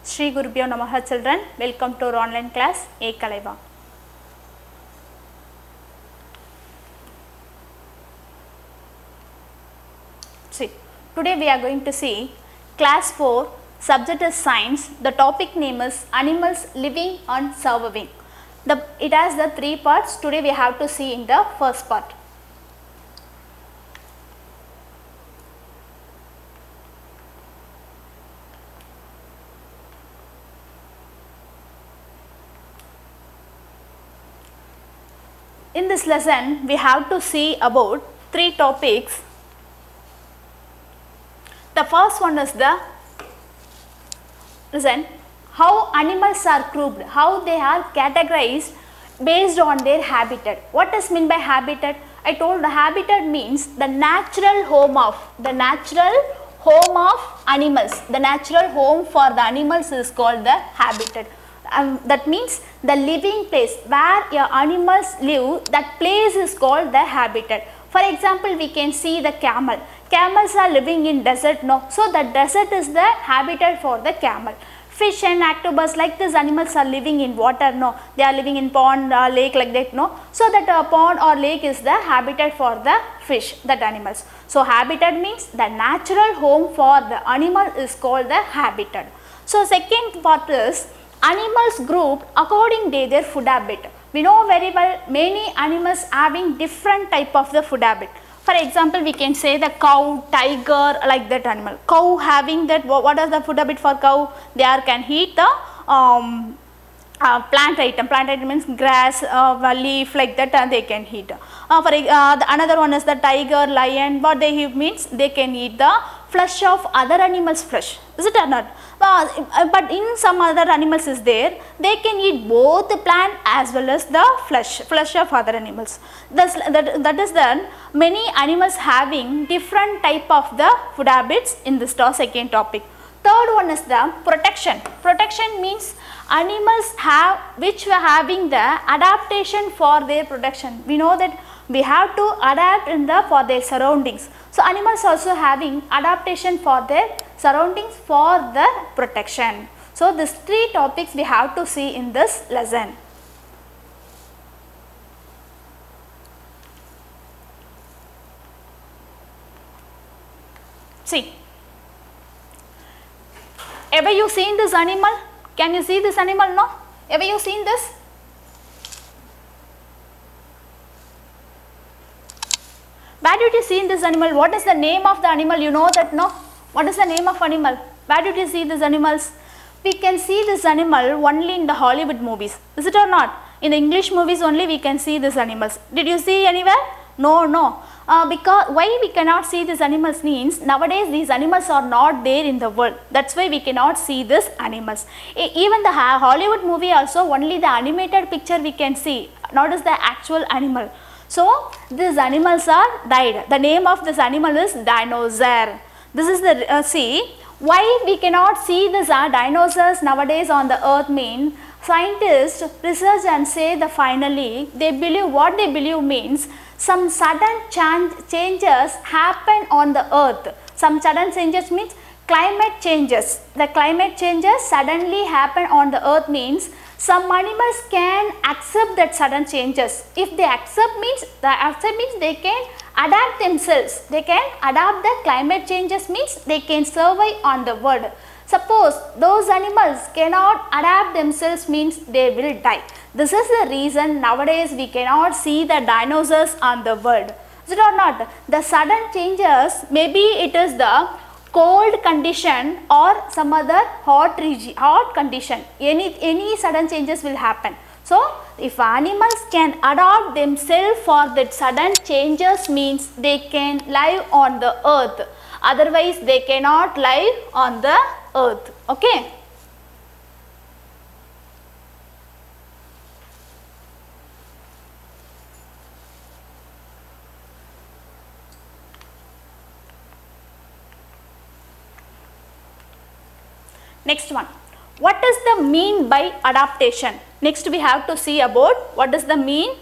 Shri Gurubhyo Namaha children, welcome to our online class Ekalaiva. See, today we are going to see class 4, subject is science, the topic name is animals living and surviving. It has the 3 parts, today we have to see in the first part. In this lesson, we have to see about 3 topics. The first one is how animals are grouped, how they are categorized based on their habitat. What is meant by habitat? I told the habitat means the natural home of animals. The natural home for the animals is called the habitat. That means the living place where your animals live, that place is called the habitat. For example, we can see the camel. Camels are living in desert, no? So the desert is the habitat for the camel. Fish and octopus, like these animals are living in water, no? They are living in pond, lake, like that, no? So that pond or lake is the habitat for the fish, that animals. So habitat means the natural home for the animal is called the habitat. So second part is animals grouped according to their food habit. We know very well many animals having different type of the food habit. For example, we can say the cow, tiger, like that animal. Cow having that, what is the food habit for cow? They can eat the plant item. Plant item means grass, leaf, like that, and they can eat. Another one is the tiger, lion. What they eat means they can eat the flesh of other animals' flesh. Is it or not? But in some other animals is there, they can eat both the plant as well as the flesh of other animals. That is then many animals having different type of the food habits in this second topic. Third one is the protection. Protection means animals which were having the adaptation for their protection. We know that we have to adapt for their surroundings. So animals also having adaptation for their surroundings for the protection. So these 3 topics we have to see in this lesson. See, ever you seen this animal? Can you see this animal? No? Ever you seen this? Where did you see this animal? What is the name of the animal? You know that, no? What is the name of animal? Where did you see these animals? We can see this animal only in the Hollywood movies. Is it or not? In the English movies only we can see these animals. Did you see anywhere? No. Because why we cannot see these animals means nowadays these animals are not there in the world. That's why we cannot see these animals. Even the Hollywood movie also only the animated picture we can see, not as the actual animal. So these animals are died. The name of this animal is dinosaur. This is the see why we cannot see these dinosaurs nowadays on the earth mean scientists research and say that finally they believe what they believe means some sudden changes happen on the earth. Some sudden changes means climate changes. The climate changes suddenly happen on the earth means some animals can accept that sudden changes. If they accept means they can adapt themselves. They can adapt the climate changes means they can survive on the world. Suppose those animals cannot adapt themselves means they will die. This is the reason nowadays we cannot see the dinosaurs on the world. Is it or not? The sudden changes, maybe it is the cold condition or some other hot condition. Any sudden changes will happen. So if animals can adapt themselves for that sudden changes means they can live on the earth. Otherwise they cannot live on the earth. Okay. Next one, what is the mean by adaptation? Next we have to see about what is the mean.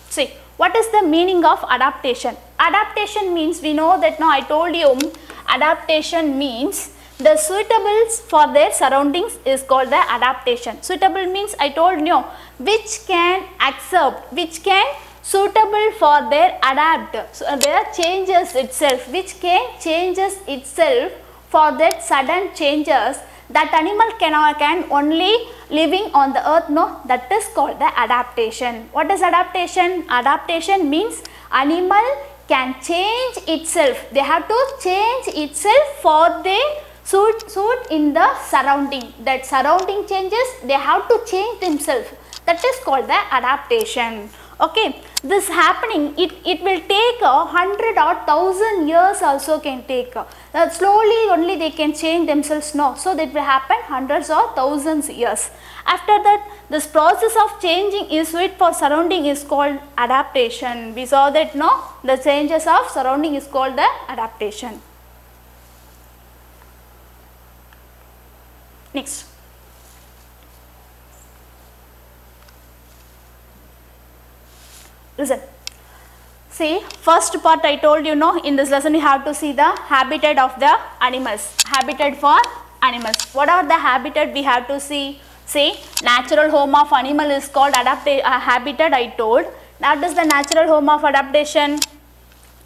See, what is the meaning of adaptation? Adaptation means we know that now I told you Adaptation means the suitable for their surroundings is called the adaptation. Suitable means I told you which can accept, which can suitable for their adapt. So their changes itself, which can changes itself for that sudden changes that animal can only living on the earth, no, that is called the adaptation. What is adaptation? Adaptation means animal can change itself. They have to change itself for the suit in the surrounding. That surrounding changes, they have to change themselves. That is called the adaptation. Okay, this happening, it will take 100 or 1000 years also can take. Slowly only they can change themselves, no. So that will happen hundreds or thousands years. After that, this process of changing is suit for surrounding is called adaptation. We saw that, no, the changes of surrounding is called the adaptation. Next. Listen. See, first part I told you, no, in this lesson you have to see the habitat of the animals. Habitat for animals. What are the habitat we have to see? See, natural home of animal is called habitat I told. That is the natural home of adaptation.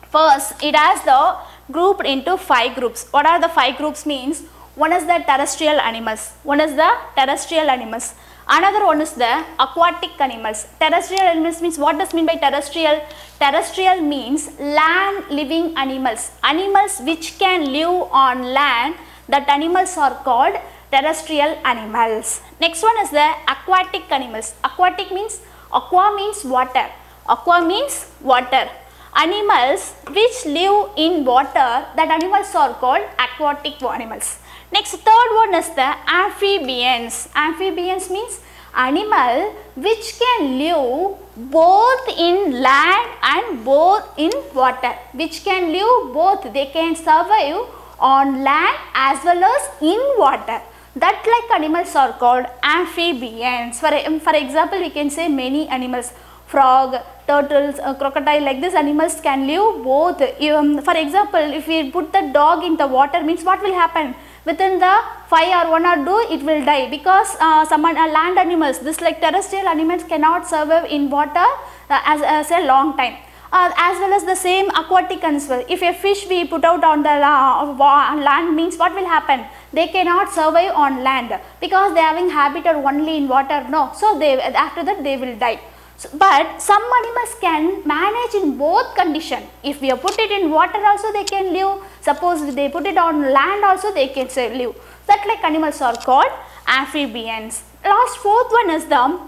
First, it has the grouped into 5 groups. What are the 5 groups means? One is the terrestrial animals. One is the terrestrial animals. Another one is the aquatic animals. Terrestrial animals means, what does mean by terrestrial? Terrestrial means land living animals. Animals which can live on land, that animals are called terrestrial animals. Next one is the aquatic animals. Aquatic means, aqua means water. Aqua means water. Animals which live in water, that animals are called aquatic animals. Next, third one is the amphibians. Amphibians means animal which can live both in land and both in water. Which can live both, they can survive on land as well as in water. That like animals are called amphibians. For example, we can say many animals, frog, turtles, crocodile, like these animals can live both. For example, if we put the dog in the water, means what will happen? Within the 5 or 1 or 2, it will die, because some land animals, this like terrestrial animals cannot survive in water as a long time. As well as the same aquatic animals. If a fish we put out on the land, means what will happen? They cannot survive on land because they are having habitat only in water, no. So they, after that they will die. So, but some animals can manage in both condition. If we put it in water also they can live. Suppose they put it on land also they can live. That like animals are called amphibians. Last fourth one is the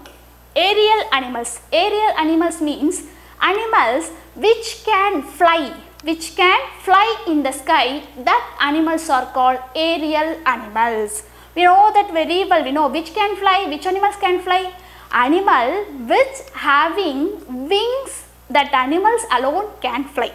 aerial animals. Aerial animals means animals which can fly. Which can fly in the sky. That animals are called aerial animals. We know that very well. We know which can fly. Which animals can fly? Animal which having wings, that animals alone can fly.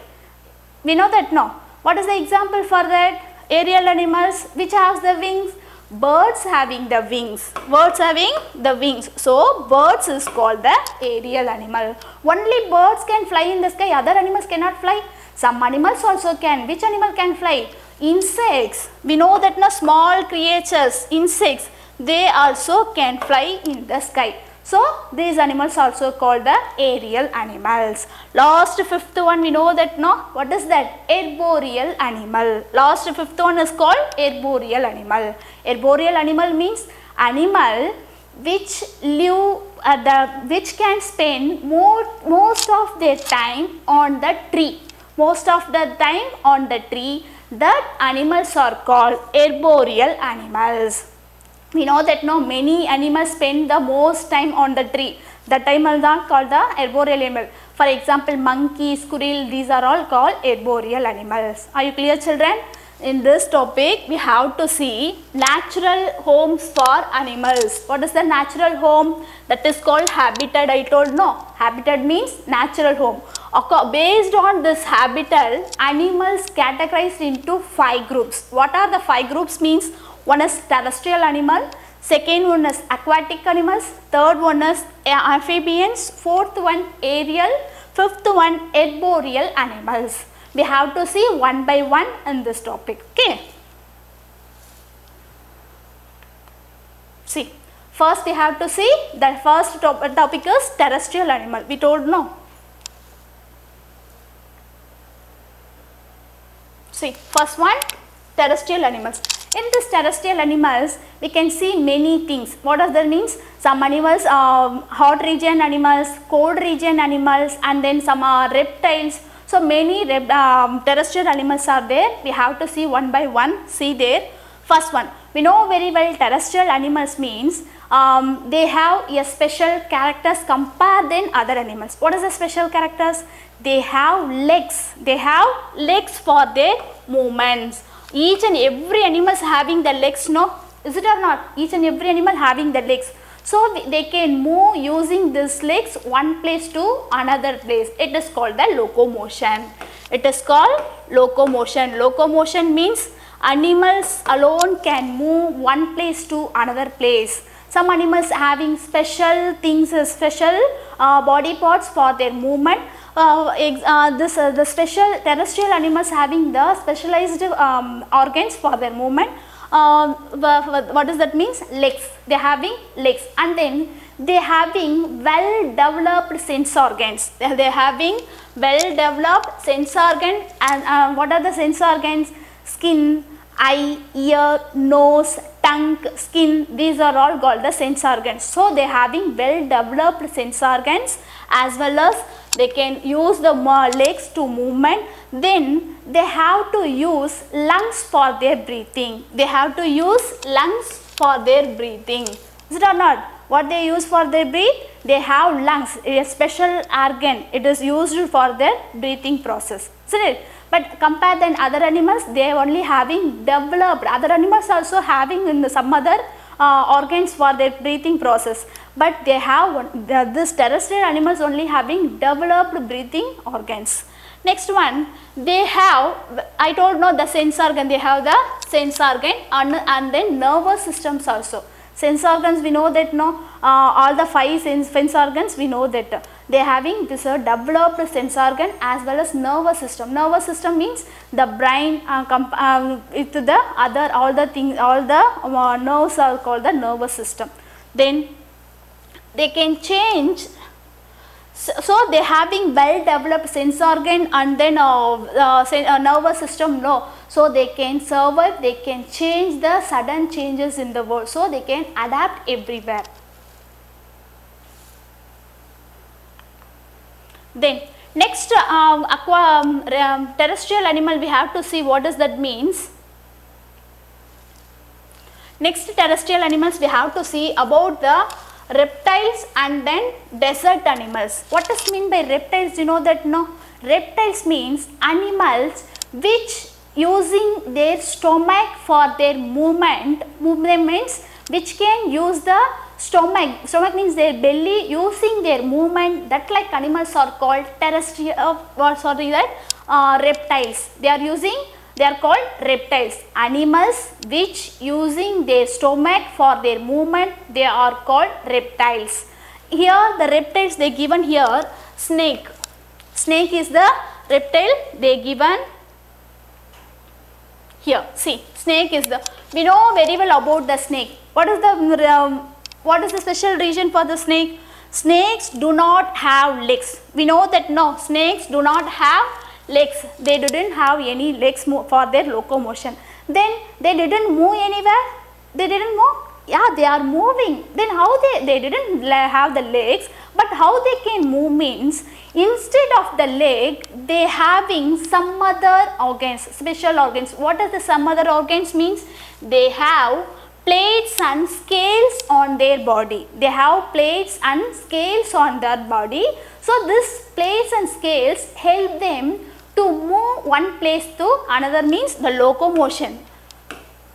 We know that, no. What is the example for that? Aerial animals which has the wings? Birds having the wings. Birds having the wings. So birds is called the aerial animal. Only birds can fly in the sky, other animals cannot fly. Some animals also can. Which animal can fly? Insects. We know that, no, small creatures, insects, they also can fly in the sky. So these animals also called the aerial animals. Last fifth one, we know that, no, what is that? Arboreal animal. Last fifth one is called arboreal animal. Arboreal animal means animal which live which can spend most of their time on the tree. Most of the time on the tree. That animals are called arboreal animals. We know that, no, many animals spend the most time on the tree. The time is called the arboreal animal. For example, monkey, squirrel, these are all called arboreal animals. Are you clear, children? In this topic, we have to see natural homes for animals. What is the natural home? That is called habitat, I told, no. Habitat means natural home. Based on this habitat, animals categorized into 5 groups. What are the 5 groups means? One is terrestrial animal, second one is aquatic animals, third one is amphibians, fourth one aerial, fifth one arboreal animals. We have to see one by one in this topic. Okay. See, first we have to see the first topic is terrestrial animal. We told no. See, first one, terrestrial animals. In this terrestrial animals, we can see many things. What does that means? Some animals, hot region animals, cold region animals, and then some reptiles. So many terrestrial animals are there. We have to see one by one. See there. First one, we know very well terrestrial animals means they have a special characters compared than other animals. What is the special characters? They have legs. They have legs for their movements. Each and every animal is having the legs, no? Is it or not? Each and every animal having the legs. So they can move using these legs one place to another place. It is called the locomotion. It is called locomotion. Locomotion means animals alone can move one place to another place. Some animals having special things, special body parts for their movement. The special terrestrial animals having the specialized organs for their movement. What does that means? Legs. They are having legs, and then they are having well developed sense organs. They are having well developed sense organ, and what are the sense organs? Skin, eye, ear, nose, tongue, skin, these are all called the sense organs. So they are having well developed sense organs, as well as they can use the legs to movement. Then they have to use lungs for their breathing. They have to use lungs for their breathing. Is it or not? What they use for their breathe? They have lungs, a special organ. It is used for their breathing process. Isn't it? But compared than other animals, they are only having developed. Other animals also having in some other organs for their breathing process. But they have this terrestrial animals only having developed breathing organs. Next one, they have, I told no, the sense organ. They have the sense organ and then nervous systems also. Sense organs, we know that no, all the five sense organs, we know that they are having this developed sense organ as well as nervous system. Nervous system means the brain to the other, all the things, all the nerves are called the nervous system. Then they can change. So they are having well developed sense organ and then nervous system, no. So they can survive, they can change the sudden changes in the world. So they can adapt everywhere. Then next terrestrial animal, we have to see what does that means. Next terrestrial animals, we have to see about the reptiles and then desert animals. What does mean by reptiles? You know that no? Reptiles means animals which using their stomach for their movement means which can use the stomach means their belly using their movement, that like animals are called terrestrial reptiles. They are called reptiles. Animals which using their stomach for their movement, they are called reptiles. Here the reptiles they given here, snake. Snake is the reptile they given here. See, snake is the, we know very well about the snake. What is the special region for the snake? Snakes do not have legs. We know that no, snakes do not have legs. They didn't have any legs for their locomotion. Then they didn't move anywhere. They didn't move. Yeah, they are moving. Then how they didn't have the legs, but how they can move means instead of the leg they having some other organs, special organs. What does the some other organs means? They have plates and scales on their body. They have plates and scales on their body. So this plates and scales help them to move one place to another, means the locomotion.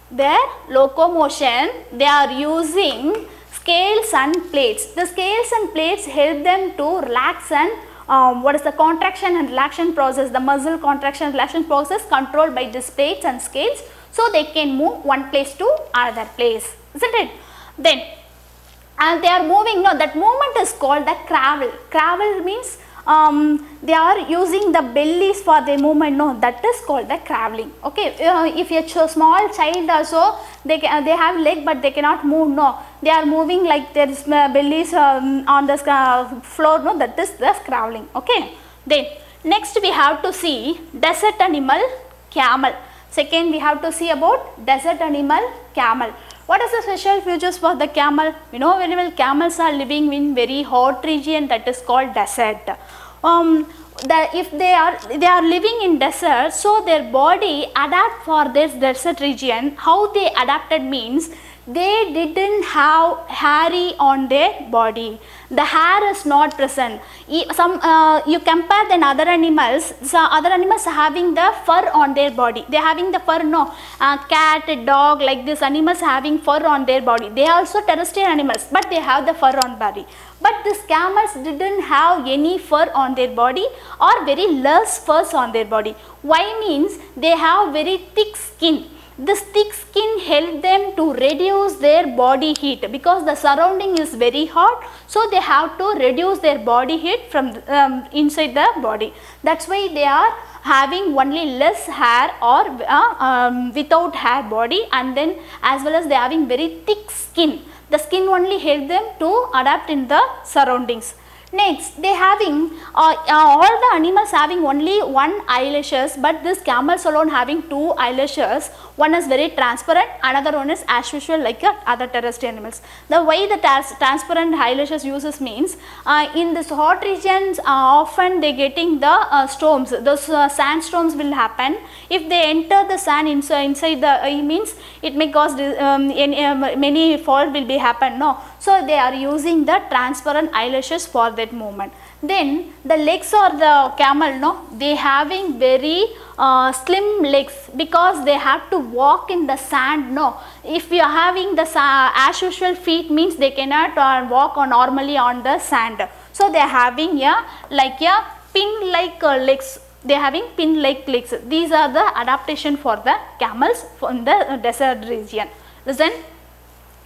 Their locomotion, they are using scales and plates. The scales and plates help them to relax and what is the contraction and relaxation process, the muscle contraction and relaxation process controlled by these plates and scales. So they can move one place to another place, isn't it? Then and they are moving, no, that movement is called the crawl. Crawl means they are using the bellies for their movement, no, that is called the crawling. Okay, if a small child also, they have leg but they cannot move, no, they are moving like their bellies on the floor, no, that is the crawling. Okay, then next we have to see desert animal, camel. Second we have to see about desert animal, camel. What is the special features for the camel? You know very well, camels are living in very hot region, that is called desert. If they are living in desert, so their body adapt for this desert region. How they adapted means, they didn't have hairy on their body. The hair is not present. You compare than other animals. So other animals are having the fur on their body. They are having the fur, no. Cat, dog, like this animals having fur on their body. They are also terrestrial animals, but they have the fur on body. But these camels didn't have any fur on their body or very less furs on their body. Why means, they have very thick skin. This thick skin help them to reduce their body heat, because the surrounding is very hot, so they have to reduce their body heat from inside the body. That's why they are having only less hair or without hair body, and then as well as they are having very thick skin. The skin only help them to adapt in the surroundings. Next, they having all the animals having only one eyelashes, but this camels alone having two eyelashes. One is very transparent, another one is as usual like other terrestrial animals. The way the transparent eyelashes uses means, in this hot regions often they getting the storms. Those sandstorms will happen. If they enter the sand inside the eye, means it may cause many fall will be happen, no. So they are using the transparent eyelashes for that movement. Then the legs of the camel, no, they having very slim legs, because they have to walk in the sand, no. If you are having the as usual feet, means they cannot walk normally on the sand. So they are having like a pin like legs. They are having pin like legs. These are the adaptation for the camels in the desert region. Listen,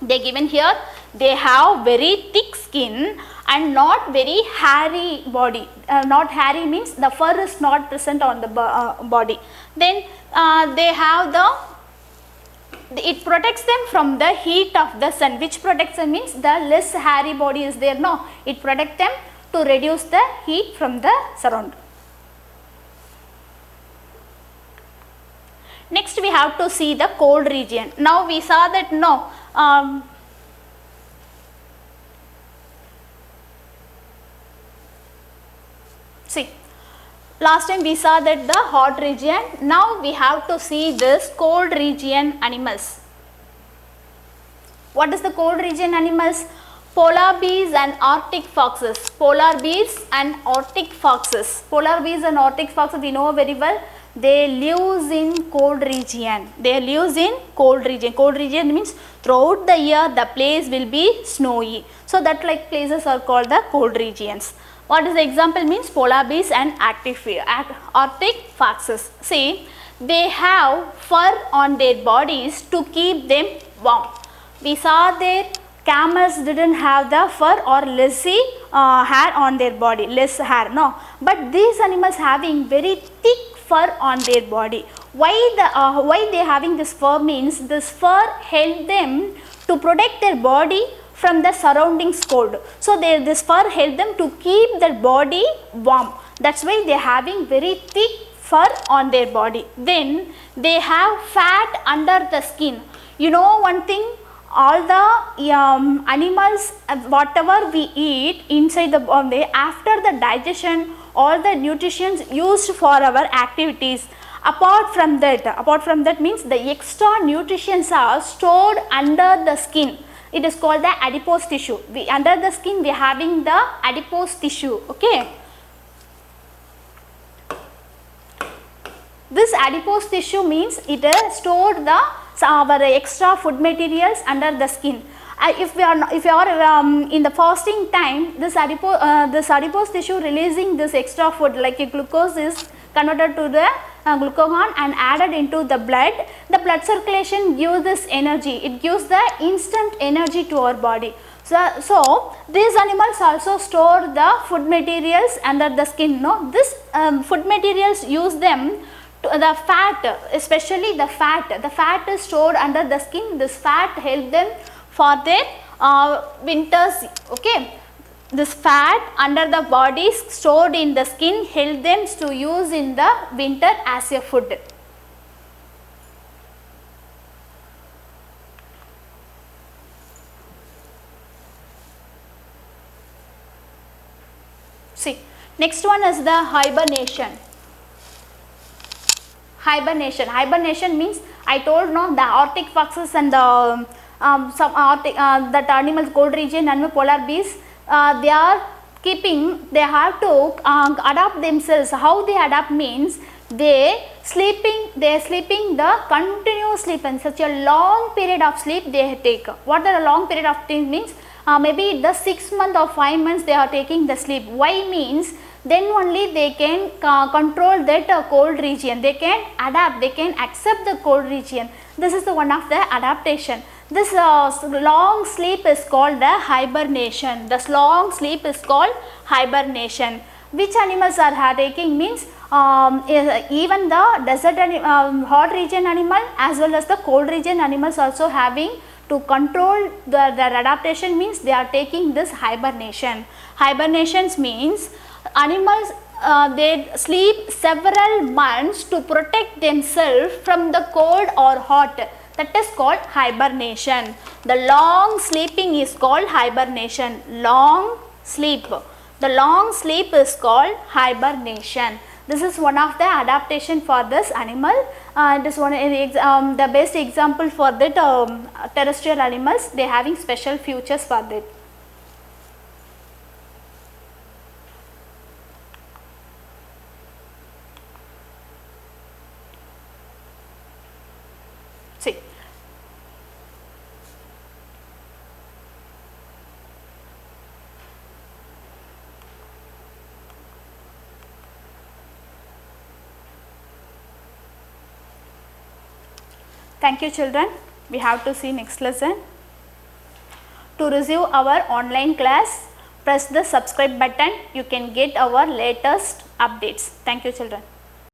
they given here, they have very thick skin and not very hairy body. Not hairy means the fur is not present on the body. Then they have it protects them from the heat of the sun. Which protects them means, the less hairy body is there, no, it protects them to reduce the heat from the surround. Next we have to see the cold region. Now we saw that, no, see, last time we saw that the hot region. Now we have to see this cold region animals. What is the cold region animals? Polar bears and Arctic foxes. Polar bears and Arctic foxes. Polar bears and Arctic foxes, we know very well. They live in cold region. They live in cold region. Cold region means throughout the year the place will be snowy. So that like places are called the cold regions. What is the example means? Polar bears and Arctic foxes. See, they have fur on their bodies to keep them warm. We saw that camels didn't have the fur or lacy hair on their body, less hair, no. But these animals having very thick fur on their body. Why they having this fur means, this fur help them to protect their body from the surroundings cold. So this fur help them to keep their body warm. That's why they are having very thick fur on their body. Then they have fat under the skin. You know one thing, all the animals, whatever we eat inside the body, after the digestion, all the nutrition used for our activities. Apart from that means the extra nutrients are stored under the skin. It is called the adipose tissue. Under the skin we are having the adipose tissue. Okay. This adipose tissue means it stored our extra food materials under the skin. If you are in the fasting time, this adipose tissue releasing this extra food like glucose is converted to the glucagon and added into the blood circulation gives this energy, it gives the instant energy to our body. So these animals also store the food materials under the skin. No, this food materials use them to the fat, especially the fat is stored under the skin. This fat help them for their winters. Okay, this fat under the body stored in the skin help them to use in the winter as a food. See, next one is the hibernation. Hibernation means, I told no, the arctic foxes and the some arctic that animals, cold region and polar bears, they are keeping, they have to adapt themselves. How they adapt means, they sleeping the continuous sleep, and such a long period of sleep they take. What are the long period of time means? Maybe the 6 months or 5 months they are taking the sleep. Why means, then only they can control that cold region, they can adapt, they can accept the cold region. This is the one of the adaptation. This long sleep is called the hibernation. This long sleep is called hibernation. Which animals are taking means, even the desert hot region animal as well as the cold region animals also having to control their adaptation means they are taking this hibernation. Hibernations means animals they sleep several months to protect themselves from the cold or hot. That is called hibernation. The long sleeping is called hibernation. Long sleep. The long sleep is called hibernation. This is one of the adaptation for this animal. This one the best example for that terrestrial animals, they having special features for that. See. Thank you children. We have to see next lesson. To receive our online class, press the subscribe button. You can get our latest updates. Thank you children.